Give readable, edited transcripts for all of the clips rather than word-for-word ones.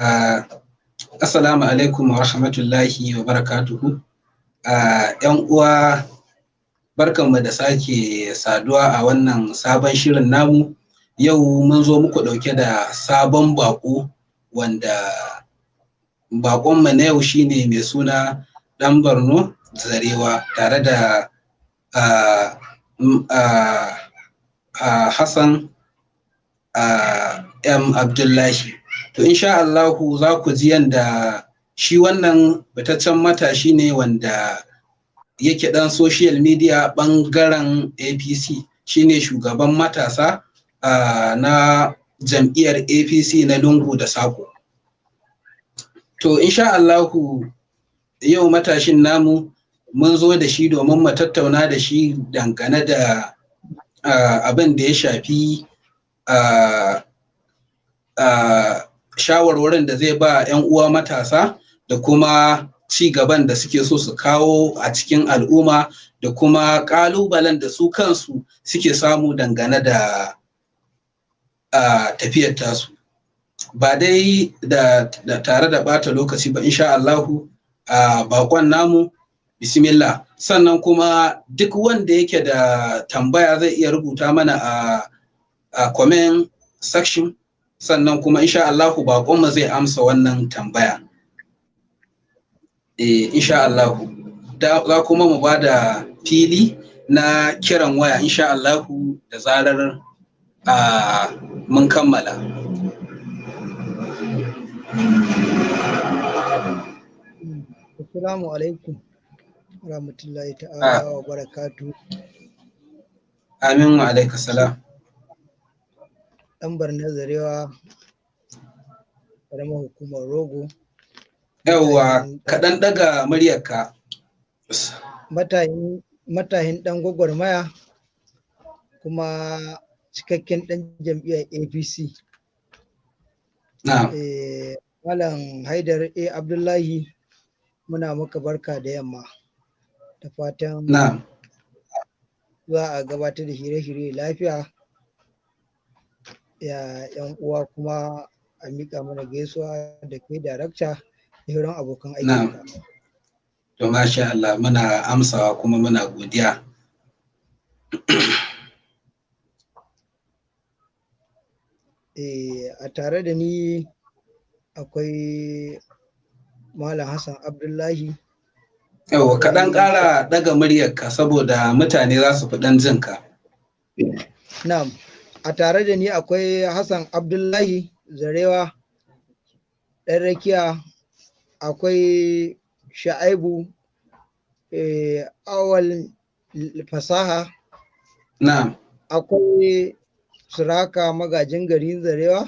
Assalamu alaikum wa rahmatullahi wa barakatuhu. ‘Yan uwa, barkanmu da sake saduwa a wannan sabon shirin namu. Yau mun zo muku ɗauke da sabon baƙo, wanda baƙonmu na yau shine mai suna ɗan Borno Zarewa, tare da Hassan M. Abdullahi. To insha Allahu za ku ji yanda shi wannan fitaccen matashi ne wanda yake ɗan social media ɓangaren APC, shine shugaban matasa na jam'iyyar APC na lungu da sako. To insha Allahu yau matashin namu mun zo da shi domin mu tattauna da shi dangane da abin da ya shafi shawarwarin da zai ba 'yan uwa matasa da kuma ci gaban da suke so su kawo a cikin al'umma, da kuma ƙalubalen da su kansu suke samu dangane da tafiyar tasu. Ba dai da tare da ɓata lokaci ba, insha Allahu baƙon namu, bismillah. Sannan kuma duk wanda yake da tambaya zai iya rubuta mana a comment section, sannan kuma insha Allahu baƙonmu zai amsa wannan tambaya. Insha Allahu za kuma mu ba da fili na kiran waya insha Allahu da zarar mun kammala. Assalamu alaikum rahmatullahi ta'ala wa barakatuh. Amin wa alaika salam. Ɗan Borno Zarewa, ƙaramar hukumar Rogo. Yawwa, kaɗan ɗaga muryarka. Matahin ɗan gwagwarmaya kuma cikakken ɗan jam'iyyar APC. Malam Haidar A. Abdullahi, muna maka barka da yamma. Da fatan za a gabatar da shirye-shirye lafiya. ‘Yan uwa kuma a miƙa mana gaisuwa da kai darakta da sauran abokan aiki. To masha Allah, muna amsawa kuma muna godiya. A tare da ni akwai Malam Hassan Abdullahi. Yawwa, kaɗan ƙara ɗaga muryarka saboda mutane za su fi ɗan jinka. Na'am. A tare da ni akwai Hassan Abdullahi Zarewa, ɗan rakiya, akwai Sha'aibu Awal Fasaha. Na'am. Akwai Suraka magajin garin Zarewa.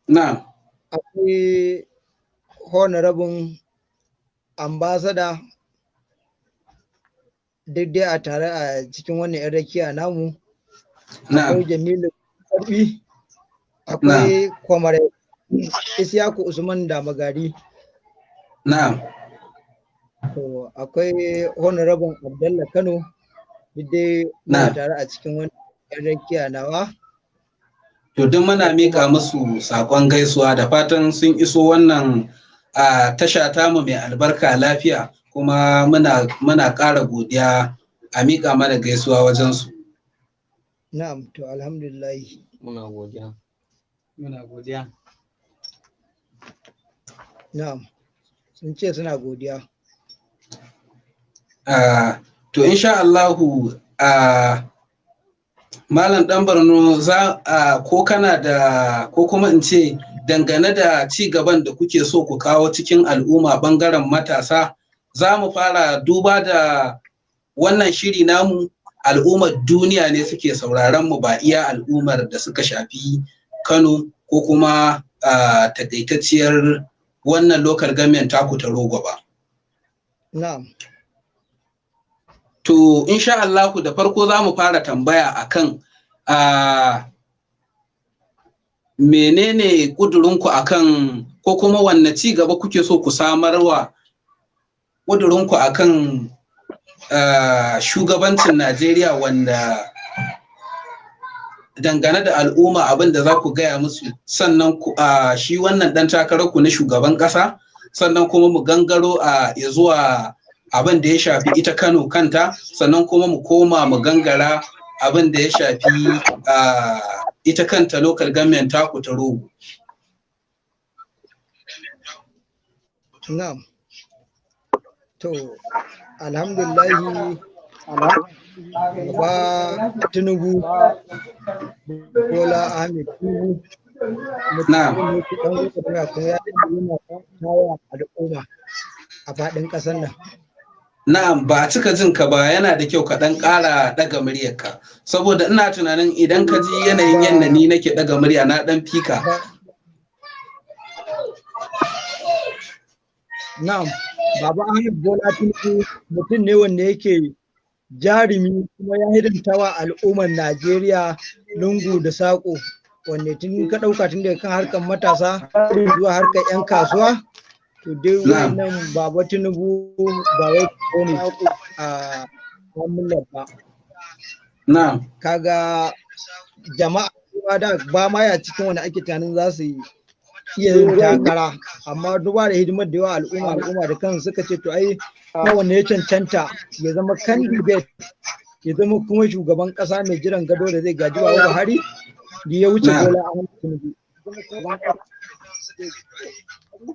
Na'am. Akwai Honorable Ambassador, duk dai a tare a cikin wannan 'yan rakiya namu. Akwai Jamilu Karbi, akwai Kwamare Isiyaku Usman Damagari. Na'am. To akwai Honorable Abdallah Kano, duk dai na tare a cikin wani yan rakiya nawa. To duk muna mika musu sakon gaisuwa da fatan sun iso wannan tasha tamu mai albarka lafiya, kuma muna ƙara godiya, a mika mana gaisuwa wajen su. Na'am, to alhamdulillah. Muna godiya. Na'am, sun ce suna godiya. To insha Allahu Malam Ɗan Borno, ko kana da, ko kuma in ce dangane da ci gaban da kuke so ku kawo cikin al'umma ɓangaren matasa, za mu fara duba da wannan shiri namu. Al'ummar duniya ne suke sauraron mu, ba iya al'ummar da suka shafi Kano ko kuma takaitacciyar wannan local government taku ta Rogo ba. Na'am. To insha Allahu da farko za mu fara tambaya akan menene ƙudurinku akan, ko kuma wanne ci gaba kuke so ku samarwa ƙudurinku akan shugabancin Najeriya, wanda dangane da al'umma abin da za ku gaya musu, sannan shi wannan ɗan takararku na shugaban ƙasa, sannan kuma mu gangaro ya zuwa abin da ya shafi ita Kano kanta, sannan kuma mu koma mu gangara abin da ya shafi ita kanta local government taku ta Rogo. Na'am. To, alhamdulillahi ba Tinubu, Bola Ahmed Tinubu, mutum ne kuma ya yana kawo al'umma a faɗin ƙasar nan. Na'am, ba a cika jin ka ba, yana da kyau ka ɗan ƙara ɗaga muryarka, saboda ina tunanin idan ka ji yanayin yadda ni nake ɗaga murya na ɗan fika. Na'am, Baba Ahmed Bola Tinubu mutum ne wanda yake jarumi kuma ya hidimtawa al'ummar Najeriya lungu da saƙo, wanda tun ka ɗauka tun daga kan harkar matasa zuwa harkar 'yan kasuwa, to dai wannan Baba Tinubu ba wai ne a mullar ba. Kaga jama'a da ba ma ya cikin wani ake tunanin za su iya yin takara, amma duba da hidimar da yawa al'umma da kansu suka ce to ai kowanne ya cancanta ya zama candidate, ya zama kuma shugaban kasa mai jiran gado da zai gaji wa Buhari da ya wuce Bola Ahmed Tinubu.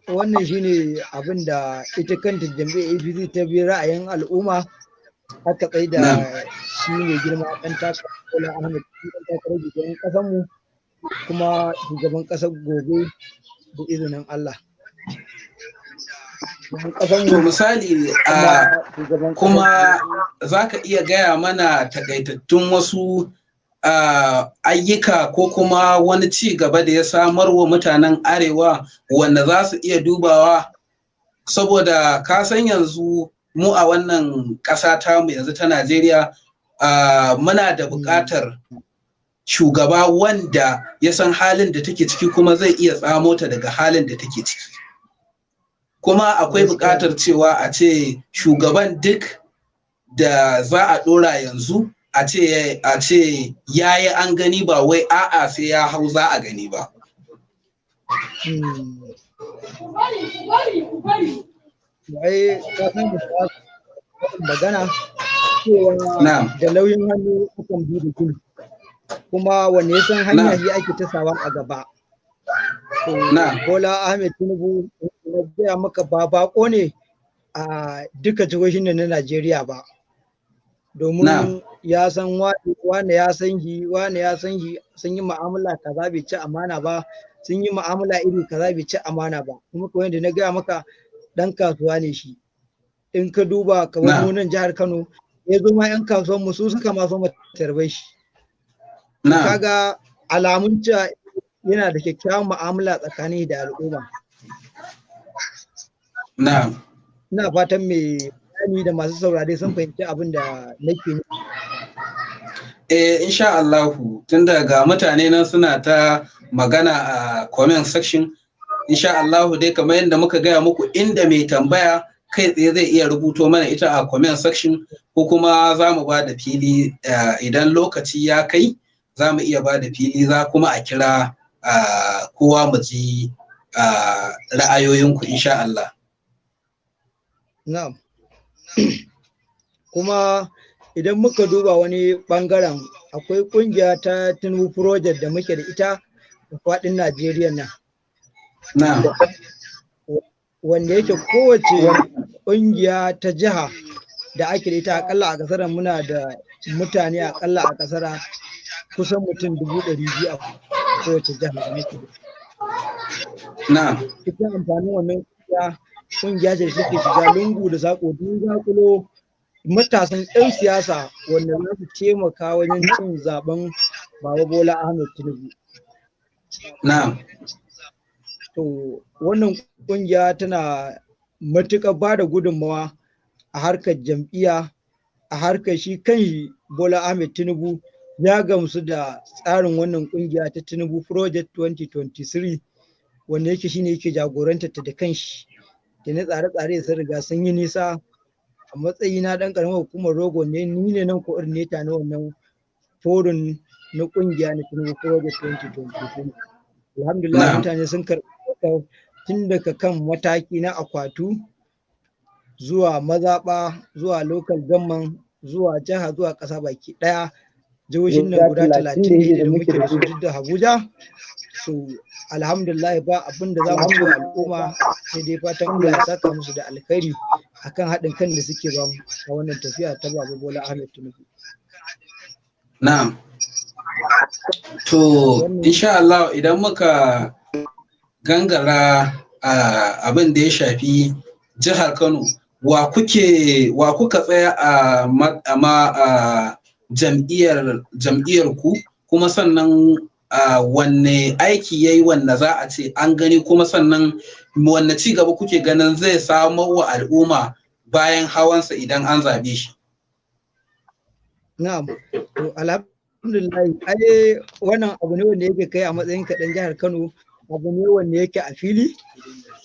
Wannan shine abin da ita kanta jam'iyyar APC ta bi ra'ayin al'umma, aka tsaye da shi ne girma ɗan takarar Bola Ahmed Tinubu, ɗan takarar shugaban ƙasar mu kuma shugaban ƙasar gobe da izinin Allah. To misali kuma za ka iya gaya mana takaitattun wasu ayyuka ko kuma wani ci gaba da ya samar wa mutanen Arewa wanda za su iya dubawa, saboda ka san yanzu mu a wannan ƙasa tamu yanzu ta Najeriya muna da buƙatar shugaba wanda ya san halin da take ciki kuma zai iya tsamo ta daga halin da take ciki. Kuma akwai buƙatar cewa a ce shugaban duk da za a ɗora yanzu a ce ya yi an gani, ba wai a'a sai ya hau za a gani ba. Magana cewa da lauyin hannu akan bi da kulu, kuma wanne ya san hanya shi ake tasawa a gaba. Bola Ahmed Tinubu na gaya maka ba bako ne a duka jihohin na Najeriya ba, domin ya san wane ya san shi sun yi mu'amala kaza bai ci amana ba, sun yi mu'amala iri kaza bai ci amana ba, kuma kawai da na gaya maka dan kasuwa ne shi. In ka duba kamar munan jihar Kano, ya zo ma 'yan kasuwan mu su suka ma so tarbai shi. Kaga alamun cewa yana da kyakkyawan mu'amala tsakani da al'umma. Ina fatan mai bayani da masu saurare sun fahimci abin da nake nufi. Insha Allahu, tun daga mutane nan suna ta magana a comment section, insha Allahu dai kamar yadda muka gaya muku, inda mai tambaya kai tsaye zai iya rubuto mana ita a comment section, ko kuma za mu ba da fili idan lokaci ya kai, za mu iya ba da fili, za kuma a kira kowa mu ji ra'ayoyinku insha Allah. Na'am. Kuma idan muka duba wani bangaren, akwai kungiya ta Tinubu Project da muke da ita a faɗin Najeriya nan. Na'am. Wanda yake kowace kungiya ta jiha da ake da ita akalla a kasar muna da mutane akalla a kasar kusan mutum 200,000 a kowace jiha da muke da. Na'am. Ita amfanin wannan kungiya ce da take shiga lungu da sako don zakulo matasan 'yan siyasa wanda za su taimaka wajen cin zaben Baba Bola Ahmed Tinubu. Na'am. To wannan kungiya tana matuƙar ba da gudunmawa a harkar jam'iyya, a harkar shi kan Bola Ahmed Tinubu ya gamsu da tsarin wannan kungiya ta Tinubu Project 2023, wanda yake shine yake jagorantar ta da kanshi. Da na tsare-tsare sun riga sun yi nisa. A matsayina ɗan ƙaramar hukumar Rogo ne, ni ne nan coordinator na wannan forum na kungiya na Tinubu Project 2023. Alhamdulillah mutane sun karɓi tun daga kan mataki na akwatu zuwa mazaɓa zuwa local government zuwa jiha zuwa ƙasa baki ɗaya. Jihohin nan guda 30 da muke da su duk da Abuja. So alhamdulillah ba abin da za mu ce al'umma sai dai fatan Allah ya saka musu da alkhairi akan haɗin kan da suke ba mu a wannan tafiya ta Baba Bola Ahmed Tinubu. Na'am. To insha Allah idan muka gangara abin da ya shafi jihar Kano wa kuka tsaya a jam'iyyar ku, kuma sannan wanne aiki yayi wanda za a ce an gani, kuma sannan wanne ci gaba kuke ganin zai samar wa al'umma bayan hawansa idan an zabe shi? Na'am, to alhamdulillah ai wannan abu ne wanda yake kai a matsayin kaɗan jihar Kano, abu ne wanda yake a fili,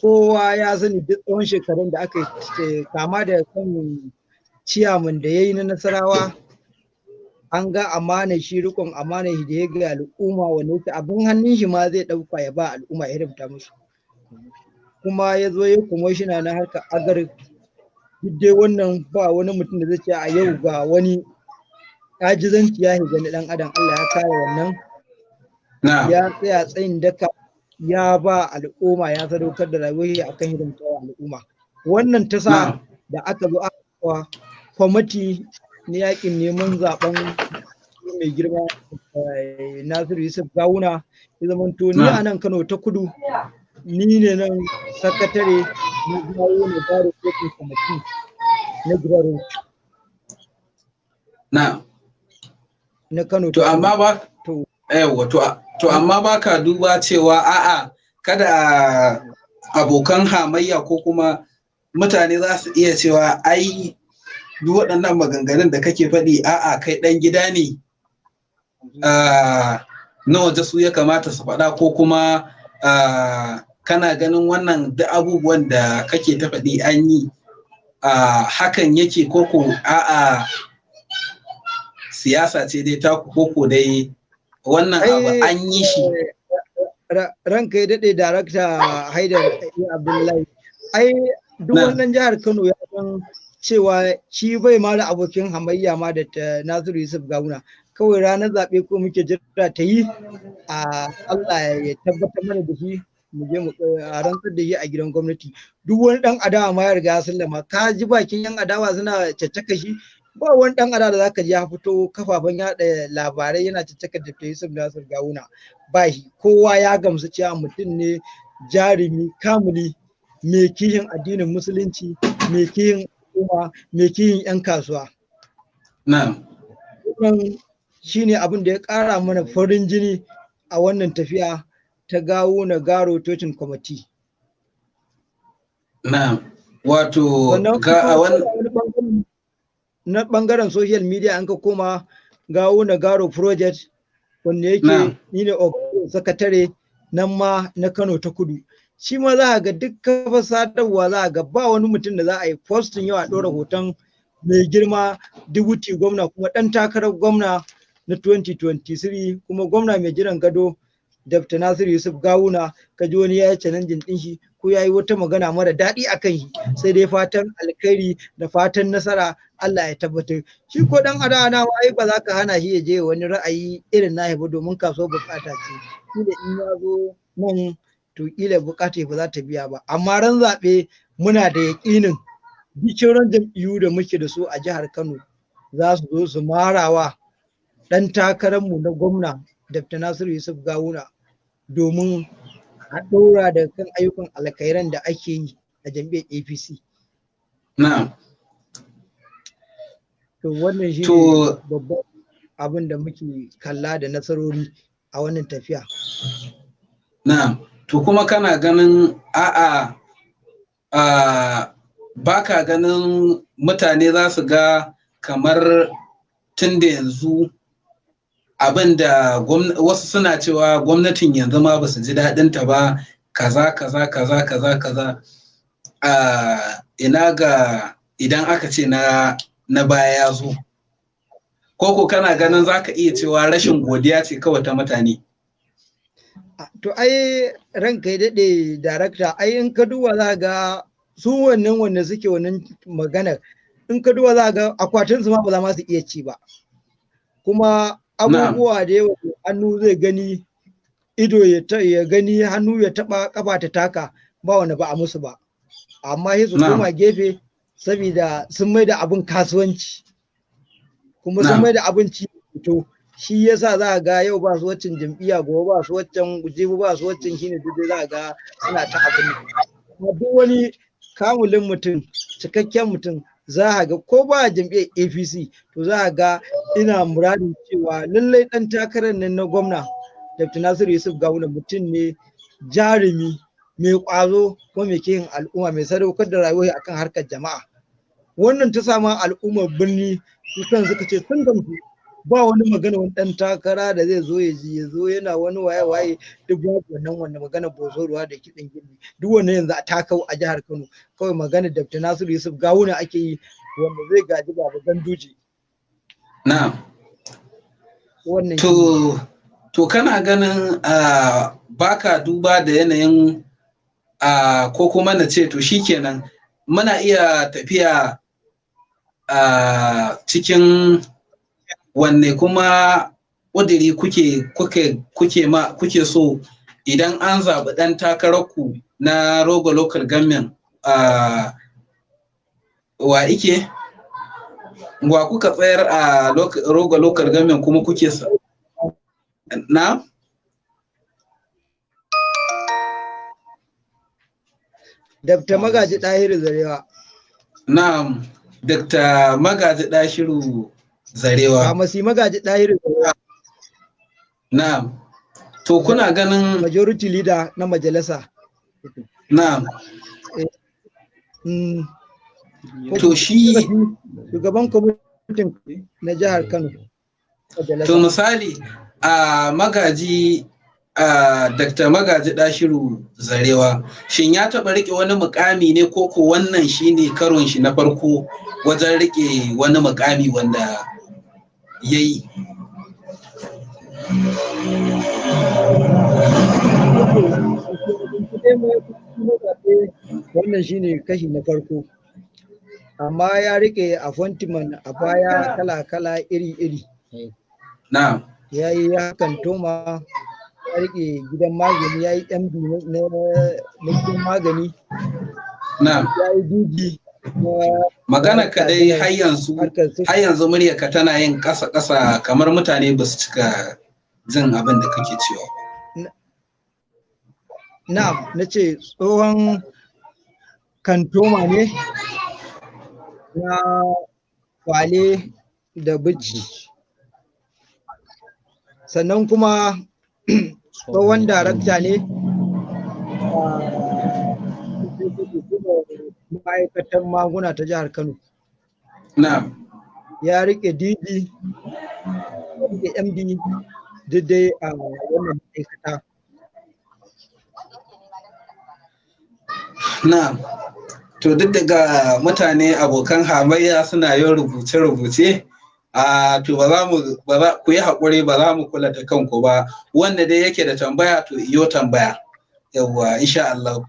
kowa ya sani duk tsawon shekarun da aka kama da kan ciyaman da ya yi na Nasarawa, an ga amana shi, rikon amana shi da ya ga al'umma wanda yake abin hannun shi ma zai ɗauka ya ba al'umma ya rubuta musu, kuma ya zo ya kwamishina na harkar agar. Duk dai wannan ba wani mutum da zai ce a yau ga wani ajizanci ya shiga na ɗan adam. Allah ya kare wannan, ya tsaya tsayin daka, ya ba al'umma, ya sadaukar da rayuwa akan hidimtawa al'umma. Wannan ta sa da aka zo aka kwamiti na yakin neman zaben mai girma Nasiru Yusuf Gawuna, ya zama to ni a nan Kano ta Kudu, ni ne nan sakatare na jawo na bada kokin kwamiti na gidan na Kano. To amma ba to amma ba ka duba cewa a'a kada abokan hamayya ko kuma mutane za su iya cewa ai duk waɗannan maganganun da kake faɗi a'a kai ɗan gida ne, na waje su ya kamata su faɗa, ko kuma kana ganin wannan duk abubuwan da kake ta faɗi an yi hakan yake, koko a'a siyasa ce dai ta koko dai wannan abu an yi shi? Ranka ya daɗe darakta Haidar Abdullahi, ai duk wannan jihar Kano ya san cewa shi bai ma da abokin hamayya ma da Nasiru Yusuf Gawuna. Kawai ranar zaɓe ko muke jira ta yi, Allah ya tabbatar mana da shi, mu je mu rantsar da shi a gidan gwamnati. Duk wani ɗan adawa ma ya riga ya sallama. Ka ji bakin yan adawa suna caccaka shi, ba wani ɗan adawa da zaka ji ya fito kafafen yaɗa labarai yana caccaka da Yusuf Nasir Gawuna. Ba shi, kowa ya gamsu cewa mutum ne jarumi kamuli, mai kishin addinin musulunci, mai kishin al'umma, mai kishin 'yan kasuwa. Wannan shine abin da ya ƙara mana farin jini a wannan tafiya ta Gawuna Garo Tocin Kwamiti. Wato na ɓangaren social media an ka koma Gawuna Garo Project, wanda yake ni ne sakatare nan ma na Kano ta Kudu. Shi ma za a ga duk kafa sadarwa, za a ga ba wani mutum da za a yi postin yau a ɗora hoton mai girma dubuti gwamna kuma ɗan takarar gwamna na 2023, kuma gwamna mai jiran gado Dr. Nasiru Yusuf Gawuna, ka ji wani ya yi challenging ɗin shi ko ya yi wata magana mara daɗi a kan shi, sai dai fatan alkhairi da fatan nasara Allah ya tabbatar. Shi ko ɗan adawa ai ba za ka hana shi ya je wani ra'ayi irin na ba, domin kaso bukata ce. Kila in ya zo nan to kila bukata ba za ta biya ba. Amma ran zaɓe muna da yaƙinin duk jam'iyyu da muke da su a jihar Kano za su zo su marawa ɗan takararmu na gwamna Dr. Nasiru Yusuf Gawuna, domin a ɗora da kan ayyukan alkhairan da ake yi a jam'iyyar APC. To wannan shi ne babban abin da muke kalla da nasarori a wannan tafiya. To kuma kana ganin ba ka ganin mutane za su ga kamar tun da yanzu abin da wasu suna cewa gwamnatin yanzu ma ba su ji daɗinta ba, kaza ina ga idan aka ce na baya ya zo? Koko kana ganin za ka iya cewa rashin godiya ce kawai ta mutane? To ai ranka ya daɗe darakta, ai in ka duba za ga su wannan wanda suke wannan maganar, in ka duba za ga akwatin su ma ba za ma su iya ci ba. Kuma abubuwa da yawa hannu zai gani, ido ya gani, hannu ya taɓa, ƙafa ta taka, ba wanda ba a musu ba. Amma sai su koma gefe saboda sun mai da abin kasuwanci. Kuma sun mai da abin ci to shi yasa za a ga yau ba su waccan jam'iyya, gobe ba su waccan, jibi ba su waccan, shine duk za a ga suna ta abin. Kuma duk wani kamulin mutum, cikakken mutum, za a ga ko ba jam'iyyar APC to za a ga ina muradin cewa lallai ɗan takarar nan na gwamna Dr. Nasiru Yusuf Gawuna mutum ne jarumi, mai ƙwazo ko mai kiyin al'umma, mai sadaukar da rayuwa akan harkar jama'a. Wannan ta sama al'ummar birni kan suka ce sun gamsu, ba wani magana wani ɗan takara da zai zo ya zo yana wani waye-waye, duk babu wannan magana bozoruwa da kiɗan gini, duk wannan yanzu a takau a jihar Kano. Kawai magana Dr. Nasiru Yusuf Gawuna ake yi, wanda zai gaji Baba Ganduje. Na'am. Wannan to kana ganin baka duba da yanayin ko kuma na ce to shikenan muna iya tafiya cikin wanne kuma ƙudiri kuke so idan an zaɓi ɗan takararku na Rogo Local Government wa ike? Wa kuka tsayar a Rogo Local Government kuma kuke sa? Na? Dr. Magaji Ɗahiru Zarewa. Na'am, Dr. Magaji Ɗahiru Zarewa. Masi Magaji Ɗahiru Zarewa. Na'am. To kuna ganin majority leader na majalisa. Na'am. To shi shugaban kwamitin na jihar Kano. To misali Magaji Dr. Magaji Ɗahiru Zarewa, shin ya taɓa riƙe wani mukami ne ko wannan shine karon shi na farko wajen riƙe wani mukami wanda ya yi? Wannan shine kashi na farko, amma ya riƙe appointment a baya kala-kala iri-iri. Na'am. Ya yi hakan toma, ya rike gidan magani, ya yi MD na gidan magani, ya yi duji. Magana ka dai har yanzu muryarka tana yin ƙasa-ƙasa kamar mutane ba su cika jin abin da kake cewa. Na'am, na ce tsohon kantoma ne na Kwale da Bichi. Sannan kuma tsohon darakta ne ma'aikatan maguna ta jihar Kano. Na'am. Ya rike DD, ya rike MD duk dai a wannan ma'aikata. Na'am. To duk daga mutane abokan hamayya suna yin rubuce-rubuce. To ku yi haƙuri, ba za mu kula da kanku ba, wanda dai yake da tambaya to iyo tambaya, yawwa insha Allah.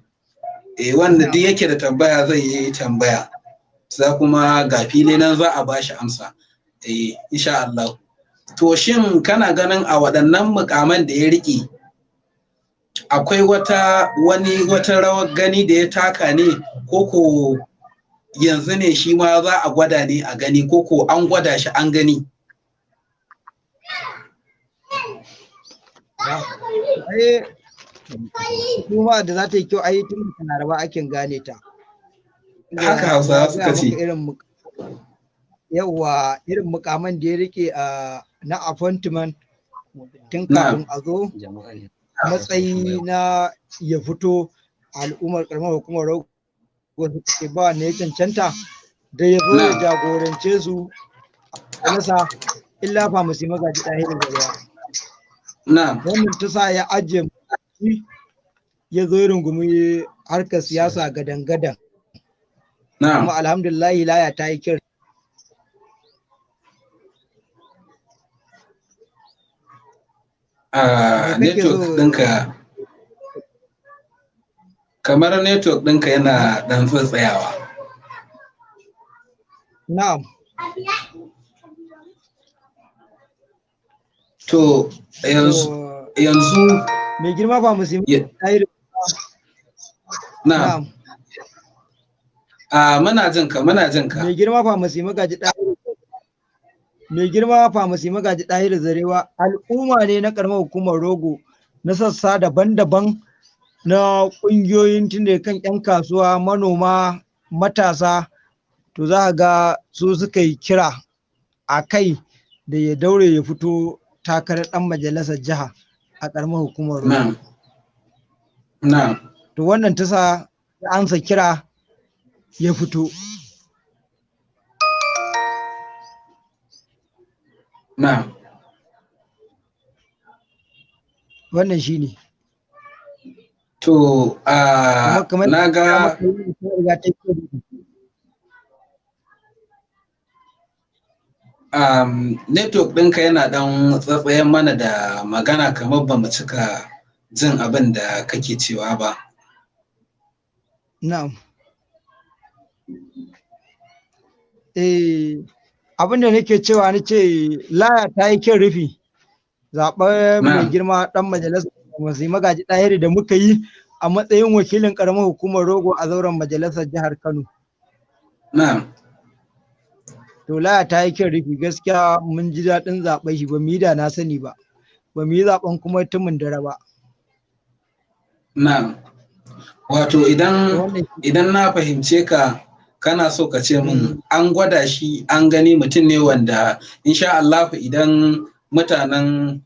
Wanda dai yake da tambaya zai yi tambaya, za kuma ga fili nan za a bashi amsa, insha Allah. To shin kana ganin a waɗannan mukaman da ya riƙe akwai wata rawar gani da ya taka ne, ko yanzu ne shi ma za a gwada ne a gani, ko an gwada shi an gani? Kuma da za ta yi kyau a yi tun da Laraba akin gane ta. Haka Hausawa suka ce. Yawwa irin mukaman da ya rike na appointment tun kafin a zo matsayi na ya fito al'ummar karamar hukumar Rogo wasu ke ba ne cancanta da ya zo ya jagorance su a nasa illa fa musu Magaji Ɗahiru Zarewa. Wannan ta sa ya ajiye ya zo rungumi harkar siyasa gadan-gadan. Kuma alhamdulillahi laya ta yi kyau. network ɗinka kamar network ɗinka yana ɗan tsayawa. Na'am. To yanzu mai girma ba musulmi na'am. Muna jin ka. Mai girma famasi magaji ɗahir zarewa al'umma ne na ƙaramar hukumar Rogo na sassa daban-daban na ƙungiyoyin tunda kan 'yan kasuwa, manoma, matasa, to za ga su suka yi kira a kai da ya daure ya fito takarar ɗan majalisar jiha a ƙaramar hukumar Rogo. To wannan ta sa ya ansa kira ya fito. Wannan shi ne. To, na ga network ɗinka yana ɗan tsatsayen mana da magana kamar ba mu cika jin abin da kake cewa ba. Na'am. Abin da nake cewa ni ce laya ta yi kyan rufi zaɓen mai girma ɗan majalisar masu magaji ɗahiri da muka yi a matsayin wakilin ƙaramar hukumar Rogo a zauren majalisar jihar Kano. To laya ta yi kyan rufi gaskiya mun ji daɗin zaɓen shi ba mu yi da na sani ba. Ba mu yi zaɓen kuma tumin dare ba. Wato idan na fahimce ka kana so ka ce min an gwada shi an gani mutum ne wanda insha Allah idan mutanen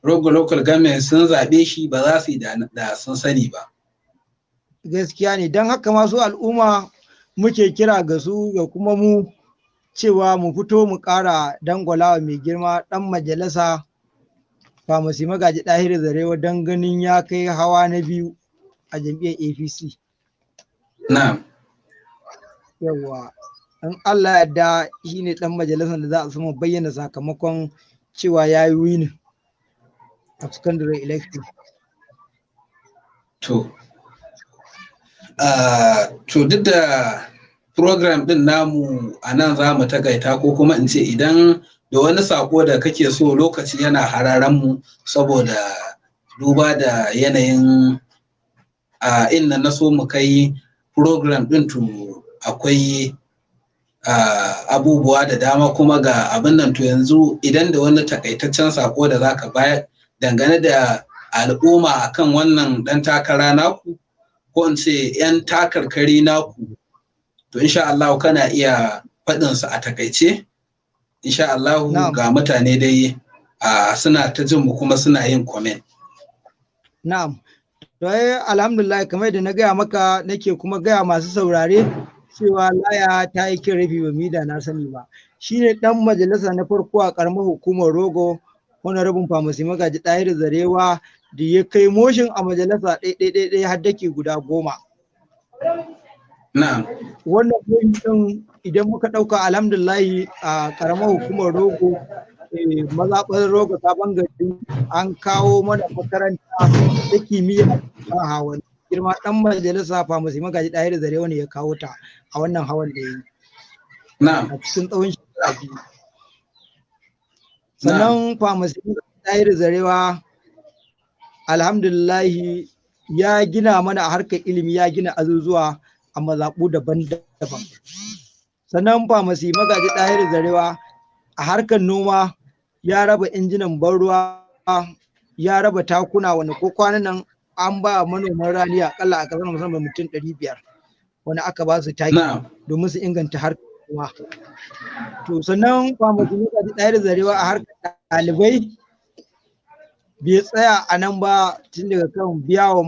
Rogo local government sun zaɓe shi ba za su yi da sun sani ba. Gaskiya ne don haka masu al'umma muke kira ga su ga kuma mu cewa mu fito mu ƙara dangwalawa mai girma ɗan majalisa famasi magaji ɗahiri zarewa don ganin ya kai hawa na biyu a jam'iyyar APC. Yawwa, in Allah yarda shi ne ɗan majalisar da za a sama bayyana sakamakon cewa ya yi winning a secondary election. To duk da program ɗin namu a nan za mu takaita ko kuma in ce idan da wani sako da kake so lokaci yana hararen mu saboda duba da yanayin inda na so mu kai program ɗin to akwai abubuwa da dama kuma ga abin nan to yanzu idan da wani takaitaccen sako da zaka bayar dangane da al'umma akan wannan ɗan takara naku ko in ce 'yan takarkari naku to insha Allah kana iya faɗinsu a takaice insha Allah ga mutane dai suna ta jin mu kuma suna yin comment. Na'am. To alhamdulillah kamar da na gaya maka nake kuma gaya masu saurare cewa laya ta yi kin rabi ba da na sani ba. Shi ne ɗan majalisa na farko a ƙaramar hukumar Rogo honorable famasi magaji ɗahiri zarewa da ya kai motion a majalisa ɗaya har dake guda 10. Wannan ɗin idan muka ɗauka alhamdulahi a ƙaramar hukumar Rogo mazaɓar Rogo ta bangare an kawo mana makaranta ta kimiyya a hawan girma ɗan majalisa famasi magaji ɗahiri zarewa ne ya kawo ta a wannan hawan da ya yi a cikin tsawon shekara 2. Sannan famasi magaji ɗahiri zarewa alhamdulillahi ya gina mana a harkar ilimi ya gina azuzuwa a mazaɓu daban-daban. Sannan famasi magaji ɗahiri zarewa a harkar noma ya raba injinan ban ruwa ya raba takuna wanda ko kwanan nan an ba manoman rani akalla a kasar musamman mutum 500 wanda aka ba su taki domin su inganta harkar noma. To sannan famasi magaji ɗahiri zarewa a harkar ɗalibai bai tsaya a nan ba tun daga kan biya wa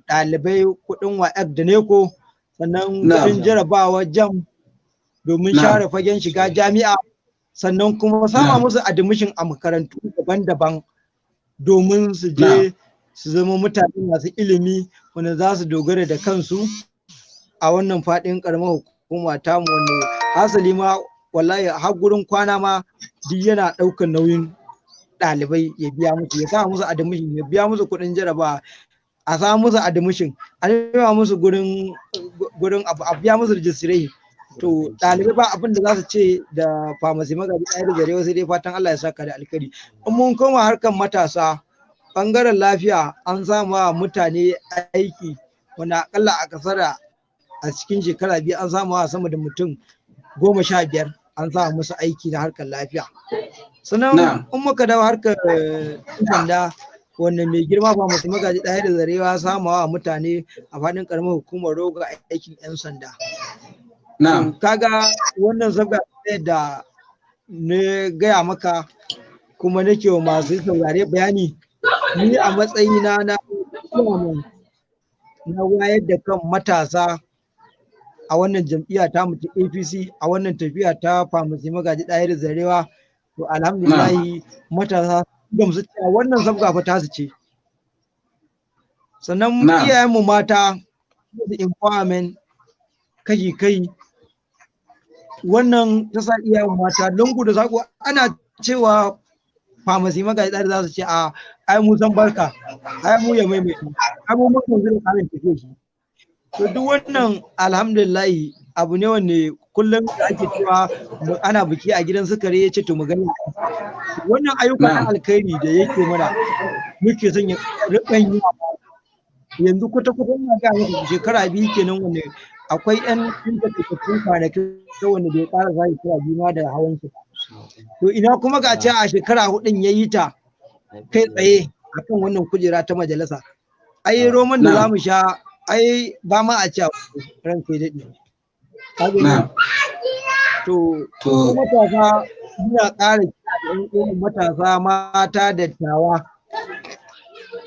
ɗalibai kuɗin WAEC da NECO sannan kuɗin jarabawa jam domin share fagen shiga jami'a sannan kuma sama musu admission a makarantu daban-daban domin su je su zama mutane masu ilimi wanda za su dogara da kansu a wannan faɗin ƙaramar hukuma tamu wanda hasali ma wallahi har gurin kwana ma duk yana ɗaukar nauyin ɗalibai ya biya musu, ya sa musu admission, ya biya musu kuɗin jaraba, a sa musu admission, a nema musu gurin a biya musu registration. To ɗalibai ba abin da za su ce da Pharmacy Magaji Ɗahir Zarewa sai dai fatan Allah ya saka da alkhairi. In mun koma harkar matasa, ɓangaren lafiya an samu wa mutane aiki wanda akalla a kasara a cikin shekara biyu an samu wa sama da mutum 15 an samu musu aiki na harkar lafiya. Sannan in muka dawo harkar sanda wanda mai girma Pharmacy Magaji Ɗahir Zarewa samu wa mutane a faɗin ƙaramar hukumar Rogo aikin 'yan sanda. Kaga wannan sabga da na gaya maka kuma nake wa masu saurare bayani, ni a matsayina na wayar da kan matasa a wannan jam'iyya ta mu ta APC a wannan tafiya ta Pharmacy Magaji Ɗahir Zarewa, to alhamdulillahi matasa gamsu cewa wannan sabga fa tasu ce. Sannan iyayenmu mata da empowerment kai wannan ta sa iyayen mata lungu da sako ana cewa Pharmacy Magaji Ɗahir za su ce a ai mu san barka, ai mu ya maimaita, ai mu mun zai karin tafiye shi. To duk wannan alhamdulillah abu ne wanne kullum da ake cewa ana biki a gidan sukari ya ce to mu gani wannan ayyukan alkhairi da yake mana muke son ya rikan yi yanzu kwata-kwata ina ga muku shekara 2 kenan wanne akwai yan tattattun kwanakin wanda bai ƙara zai kira biyu da hawan su. To ina kuma ga ce a shekara 4 ya yi ta kai tsaye akan wannan kujera ta majalisa. Ai roman da za mu sha ai ba ma a ci ran kai daɗi. To matasa muna ƙara kira matasa mata dattawa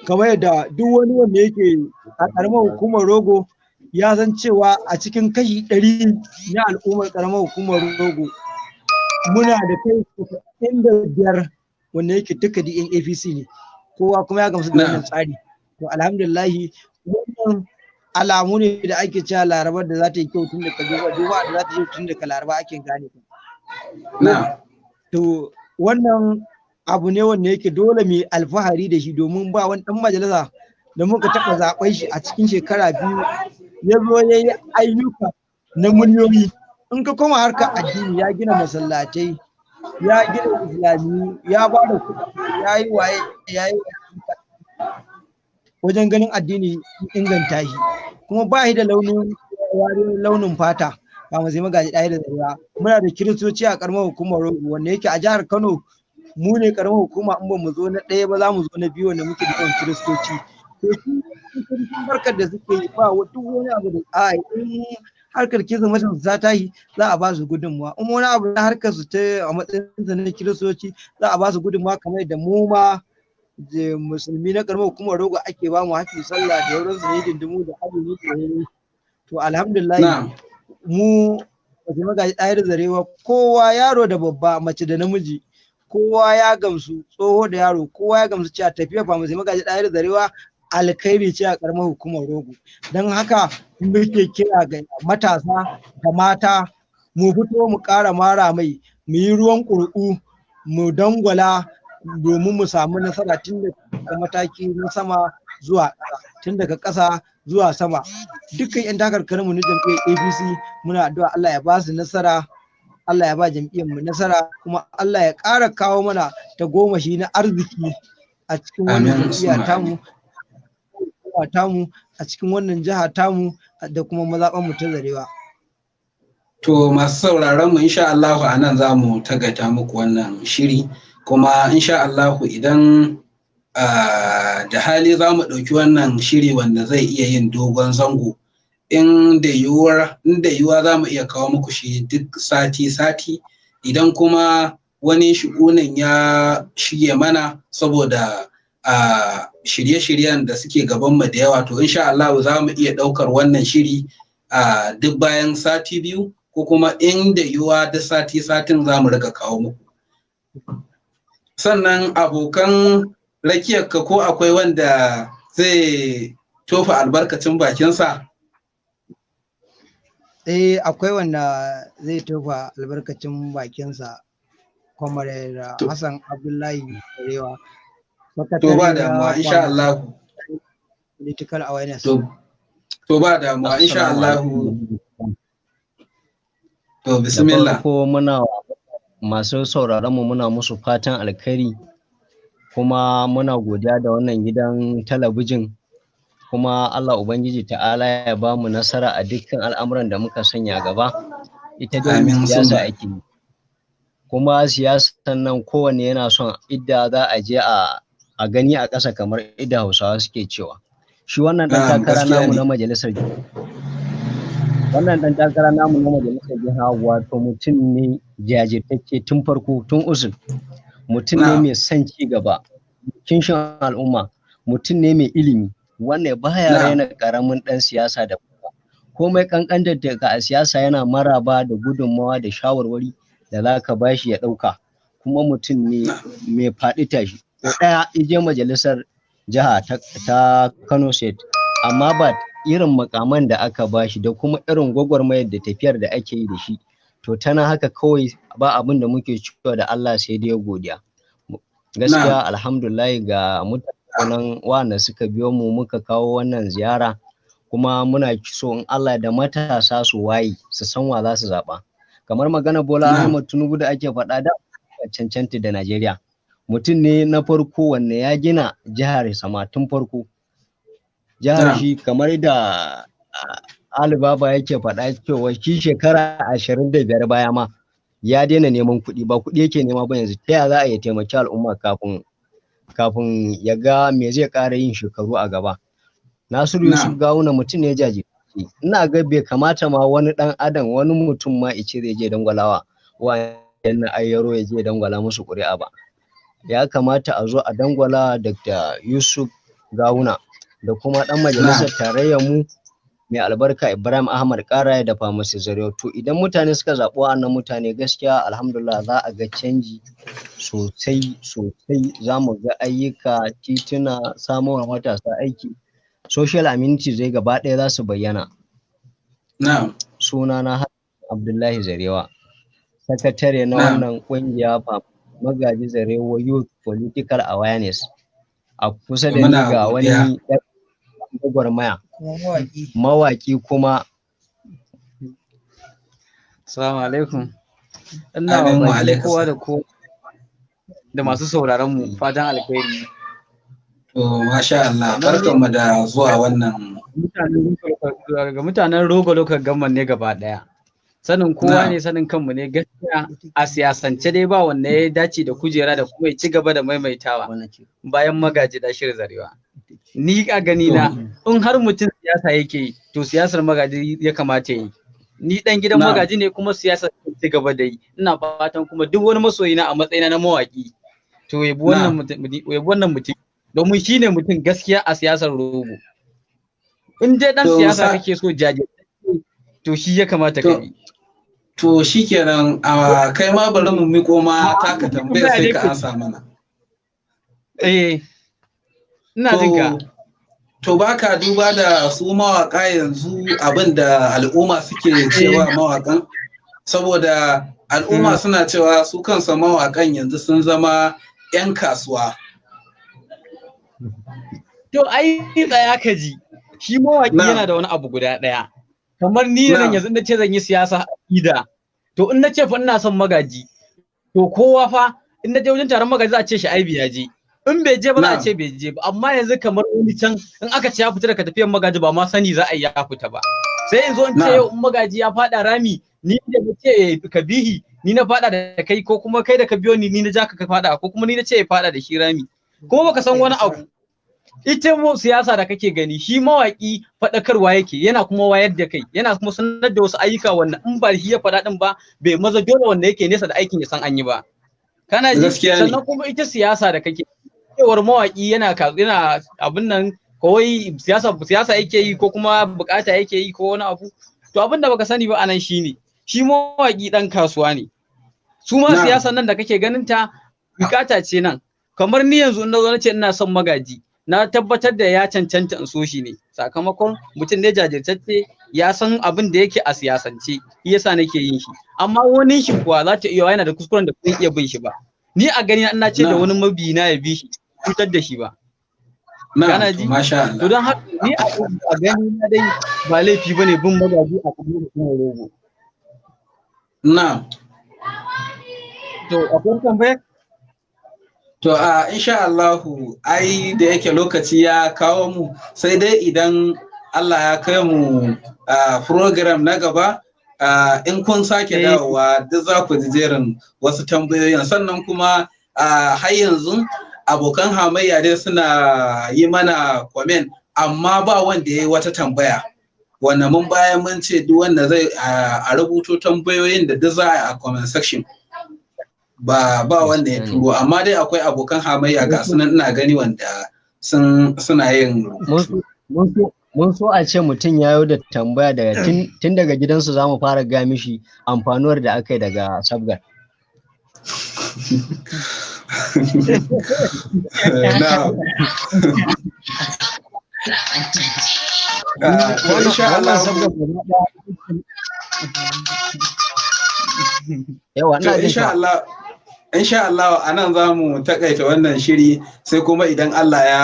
kamar yadda duk wani wanda yake a ƙaramar hukumar Rogo ya san cewa a cikin kashi 100 na al'ummar ƙaramar hukumar Rogo muna da kai 95 wanda yake duka DN APC ne, kowa kuma ya gamsu da wannan tsari. To alhamdulillahi wannan alamu ne da ake cewa larabar da za ta yi kyau tun daga juma'a da za ta yi tun daga laraba ake gane ta. To wannan abu ne wanda yake dole mu alfahari da shi domin ba wani ɗan majalisa da muka taɓa zaɓen shi a cikin shekara 2 ya zo ya yi ayyuka na miliyoyi. In ka koma harkar addini ya gina masallatai, ya gina islami, ya ba da kuɗi, ya yi waye, ya yi wajen ganin addini inganta shi, kuma ba shi da launin fata. Pharmacy Magaji Ɗahir Zarewa muna da kiristoci a ƙaramar hukumar Rogo wanda yake a jihar Kano mu ne ƙaramar hukuma in ba mu zo na 1 ba za mu zo na 2 wanda muke da kiristoci. To shi barkar da suke yi ba duk wani abu da in harkar kirsimetin za ta yi za a ba su gudunmuwa, in wani abu na harkar su ta a matsayin sa na kiristoci za a ba su gudunmuwa kamar da mu ma da musulmi na ƙaramar hukumar Rogo ake ba mu haƙƙin sallah da wurin su ne dindimu da azumi da wani. To alhamdulillah mu Pharmacy Magaji Ɗahir Zarewa kowa yaro da babba mace da namiji kowa ya gamsu, tsoho da yaro kowa ya gamsu cewa tafiyar Pharmacy Magaji Ɗahir Zarewa alkhairi ce a ƙaramar hukumar Rogo. Don haka muke kira ga matasa da mata mu fito mu ƙara mara mai, mu yi ruwan ƙuri'u, mu dangwala domin mu samu nasara tun daga mataki na sama zuwa ƙasa, tun daga ƙasa zuwa sama. Dukkan 'yan takarkarinmu na jam'iyyar APC muna addu'a Allah ya ba su nasara, Allah ya ba jam'iyyar mu nasara, kuma Allah ya ƙara kawo mana tagomashi na arziki a cikin wannan jam'iyya tamu a cikin wannan jiha tamu da kuma mazaɓan mu ta Zarewa. To masu sauraron mu insha Allah a nan za mu tagata muku wannan shiri, kuma insha Allah idan da hali za mu ɗauki wannan shiri wanda zai iya yin dogon zango, inda yiwuwa za mu iya kawo muku shi duk sati idan kuma wani shugunin ya shige mana saboda shirye-shiryen da suke gaban mu da yawa, to insha Allah za mu iya ɗaukar wannan shiri duk bayan sati 2 ko kuma inda yiwuwa duk satin za mu riga kawo muku. Sannan abokan rakiyarka ko akwai wanda zai tofa albarkacin bakinsa? Akwai wanda zai tofa albarkacin bakinsa Comrade Hassan Abdullahi Zarewa. To ba damuwa insha Allah. Political awareness. To ba damuwa insha Allah. To bismillah. Da farko muna masu sauraron mu muna musu fatan alkhairi, kuma muna godiya da wannan gidan talabijin, kuma Allah Ubangiji ta'ala ya ba mu nasara a dukkan al'amuran da muka sanya gaba. Ita dai siyasa ake yi, kuma siyasan nan kowanne yana son idda za a je a gani a ƙasa, kamar idda Hausawa suke cewa. Shi wannan ɗan takara namu na majalisar jiha wato mutum ne jajirtacce tun farko, tun usul, mutum ne mai son ci gaba, kishin al'umma, mutum ne mai ilimi, wanda baya raina karamin ɗan siyasa da komai kankantar daga a siyasa yana maraba da gudunmawa da shawarwari da za ka bashi ya ɗauka, kuma mutum ne mai faɗi tashi. Ɗaya ije majalisar jiha ta Kano State, amma ba irin makaman da aka bashi da kuma irin gwagwarmayar da tafiyar da ake yi da shi, to tana haka kawai ba abin da muke cewa da Allah sai dai godiya. Gaskiya alhamdulillah ga mutanen wanda suka biyo mu muka kawo wannan ziyara, kuma muna so in Allah da matasa su waye su san wa za su zaɓa. Kamar magana Bola Ahmed Tinubu da ake faɗa da cancanta da Najeriya, mutum ne na farko wanda ya gina jihar sama tun farko. Jihar shi kamar da Alibaba yake faɗa cewa shi shekara 25 baya ma ya daina neman kuɗi, ba kuɗi yake nema ba yanzu. Ta yaya za a yi taimaki al'umma kafin ya ga me zai ƙara yin shekaru a gaba. Nasiru Yusuf Gawuna mutum ne jajirtacce. Ina ga bai kamata ma wani ɗan adam, wani mutum ma ice zai je dangwalawa wayannan ayyaro ya je dangwala musu ƙuri'a ba. Ya kamata a zo a dangwala Dr. Yusuf Gawuna da kuma ɗan majalisar tarayyar mu mai albarka Ibrahim Ahmad Karaya da Famasi Zarewa. To idan mutane suka zaɓi wa'annan mutane, gaskiya alhamdulillah za a ga canji sosai. Za mu ga ayyuka, tituna, samuwar matasa aiki, social amenity zai gaba ɗaya za su bayyana. Sunana Hassan Abdullahi Zarewa, sakatare na wannan ƙungiya Magaji Zarewa Youth Political Awareness. A kusa da ni ga wani gwagwarmaya mawaƙi kuma. Assalamu alaikum. Ina wa kowa da kowa da masu sauraron mu fatan alkhairi. To masha Allah, barkanmu da zuwa wannan. Mutanen Rogo Local Government ne gaba ɗaya. Sanin kowa ne, sanin kanmu ne gaskiya. A siyasance dai ba wanda ya dace da kujera da kuma ya ci gaba da maimaitawa bayan Magaji Dashir Zarewa. Ni a gani na, in har mutum siyasa yake yi, to siyasar Magaji ya kamata yi. Ni dan gidan Magaji ne, kuma siyasa ci gaba da yi. Ina fatan kuma duk wani masoyi na a matsayina na mawaki, to yabi wannan mutum, domin shine mutum gaskiya a siyasar Rogo. In dai dan siyasa kake so jaje, to shi ya kamata ka bi. To shikenan, kai ma bari mu miko ma taka tambaya sai ka ansa mana. Ina jinka. To baka duba da su mawaka yanzu abin da al'umma suke cewa mawakan, saboda al'umma suna cewa su kansa mawakan yanzu sun zama 'yan kasuwa. To ai tsaya ka ji, shi mawaki yana da wani abu guda ɗaya. Kamar ni nan yanzu na ce zan yi siyasa ida, to in na ce fa ina son Magaji, to kowa fa in na je wajen taron Magaji za a ce shi ai biya je. In bai je ba za a ce bai je ba, amma yanzu kamar wani can in aka ce ya fita daga tafiyar Magaji ba ma sani za a yi ya fita ba. Sai in zo in ce yau in Magaji ya fada rami, ni da na ce ka bihi, ni na fada da kai, ko kuma kai da ka biyo ni na ja ka fada, ko kuma ni na ce ya fada da shi rami. Kuma baka san wani abu. Ita mu siyasa da kake gani, shi mawaki faɗakarwa yake, yana kuma wayar da kai, yana kuma sanar da wasu ayyuka wanda in ba shi ya faɗa din ba, bai maza dole wanda yake nesa da aikin ya san an yi ba. Kana ji? Sannan kuma ita siyasa da kake cewar mawaki yana abin nan, kawai siyasa yake yi ko kuma bukata yake yi ko wani abu. To abin da baka sani ba anan shine, shi mawaki dan kasuwa ne. Su ma siyasan nan da kake ganin ta bukata ce nan. Kamar ni yanzu na zo na ce ina son Magaji, na tabbatar da ya cancanta in so shi ne, sakamakon mutum ne jajirtacce, ya san abin da yake a siyasance, yasa nake yin shi. Amma wani shi kuwa za ta iya yana da kuskuren da kun iya bin shi ba. Ni a gani ina ce da wani mabiyi na ya bi shi, cutar da shi ba. Kana ji? Masha Allah. To don haka ni a gani na dai ba laifi bane bin magaji a kan kuma rogo. Na'am. To akwai tambaya? To insha Allahu ai da yake lokaci ya kawo mu, sai dai idan Allah ya kai mu program na gaba in kun sake dawowa duk za ku ji jerin wasu tambayoyin, sannan kuma har yanzu abokan hamayya dai suna yi mana comment, amma ba wanda ya yi wata tambaya. Wannan mun bayan mun ce duk wanda zai a rubuto tambayoyin da duk za a yi a comment section. Ba wanda ya turo, amma dai akwai abokan hamayya ga sunan ina gani wanda suna yin mun so a ce mutum ya yi da tambaya daga tun daga gidansu za mu fara ga mishi amfanuwar da aka yi daga sabgar. Insha Allah a nan za mu takaita wannan shiri, sai kuma idan Allah ya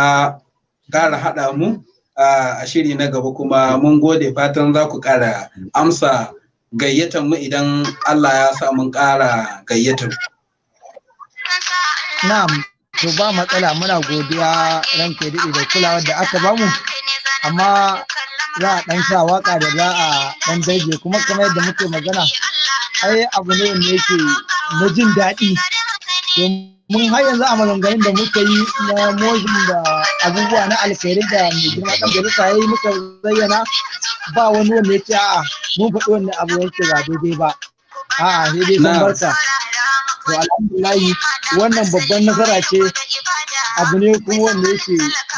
ƙara haɗa mu a shiri na gaba, kuma mun gode, fatan za ku ƙara amsa gayyatar mu idan Allah ya sa mun ƙara gayyatar. Na'am, to ba matsala, muna godiya ranke daɗi da kulawar da aka bamu, amma za a ɗan sa waka da za a ɗan daige, kuma kamar yadda muke magana ai abu ne wanda yake na jin daɗi, mun har yanzu a maganganun da muka yi na mojin da abubuwa na alkhairai da mai girma ɗan jalisa ya yi muka zayyana, ba wani wanda ya ce a'a mun faɗi wannan abu yake ba daidai ba, a'a sai dai san barka. To alhamdulillahi wannan babban nasara ce, abu ne kuma wanda yake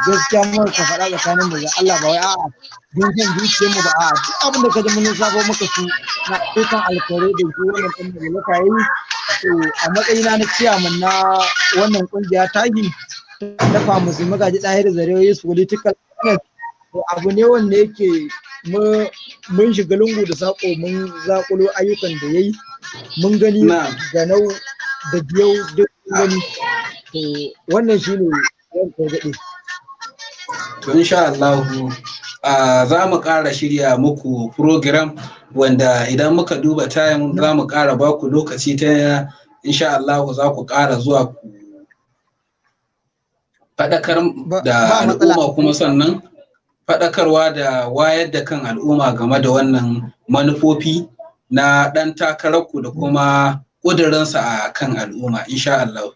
gaskiya mun ka faɗa tsakanin da Allah, ba wai a'a don san zuciyar mu ba, a'a duk abin da ka ji mun sabo maka su na dukkan alkhairai da shi wannan ɗan majalisa yayi. To a matsayina na ciyaman na wannan kungiya tagi ta Famusu Magaji Ɗahir Zarewa Youth Political Party, to abu ne wanda yake mun shiga lungu da sako, mun zakulo ayyukan da yayi, mun gani da nau da biyau duk gani. To wannan shine yankin gaɗe. To insha Allah za mu ƙara shirya muku program wanda idan muka duba time za mu ƙara ba ku lokaci ta insha Allah za ku ƙara zuwa ku faɗakar da al'umma, kuma sannan faɗakarwa da wayar da kan al'umma game da wannan manufofi na ɗan takararku da kuma ƙudurinsa a kan al'umma insha Allah.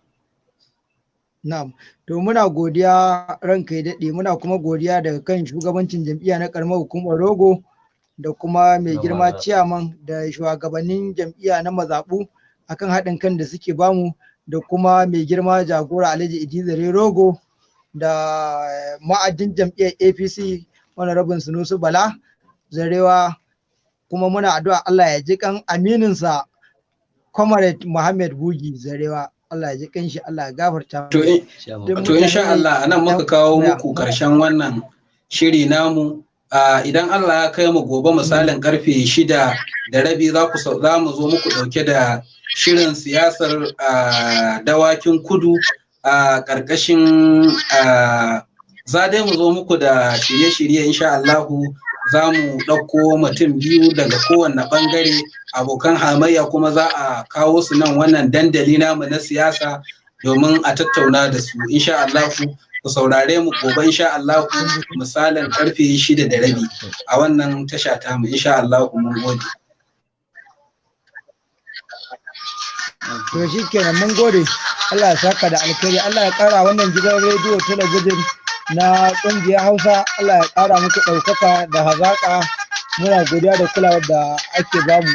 Na'am, to muna godiya ranka ya daɗe, muna kuma godiya daga kan shugabancin jam'iyya na ƙaramar hukumar Rogo da kuma mai girma ciyaman da shugabannin jam'iyya na mazaɓu akan haɗin kan da suke bamu, da kuma mai girma jagora Alhaji Idi Zare Rogo da ma'ajin jam'iyyar APC wani rabin Sunusu Bala Zarewa, kuma muna addu'a Allah ya ji kan amininsa Comrade Muhammad Bugi Zarewa, Allah ya ji kanshi, Allah ya gafarta. To insha Allah anan muka kawo muku karshen wannan shiri namu. Idan Allah ya kai mu gobe misalin karfe 6:30 za mu zo muku dauke da shirin siyasar dawakin kudu a karkashin za dai mu zo muku da shirye-shirye insha Allah. Za mu ɗauko mutum biyu daga kowane ɓangare abokan hamayya, kuma za a kawo su nan wannan dandali namu na siyasa domin a tattauna da su insha Allah. Ku saurare mu gobe insha Allah misalin karfe 6:30 a wannan tasha ta mu insha Allah. Mun gode. To shikenan, mun gode, Allah ya saka da alkhairi, Allah ya kara wannan gidan rediyo talabijin na ƙungiyar Hausa, Allah ya ƙara muku ɗaukaka da hazaƙa, muna godiya da kulawar da ake bamu.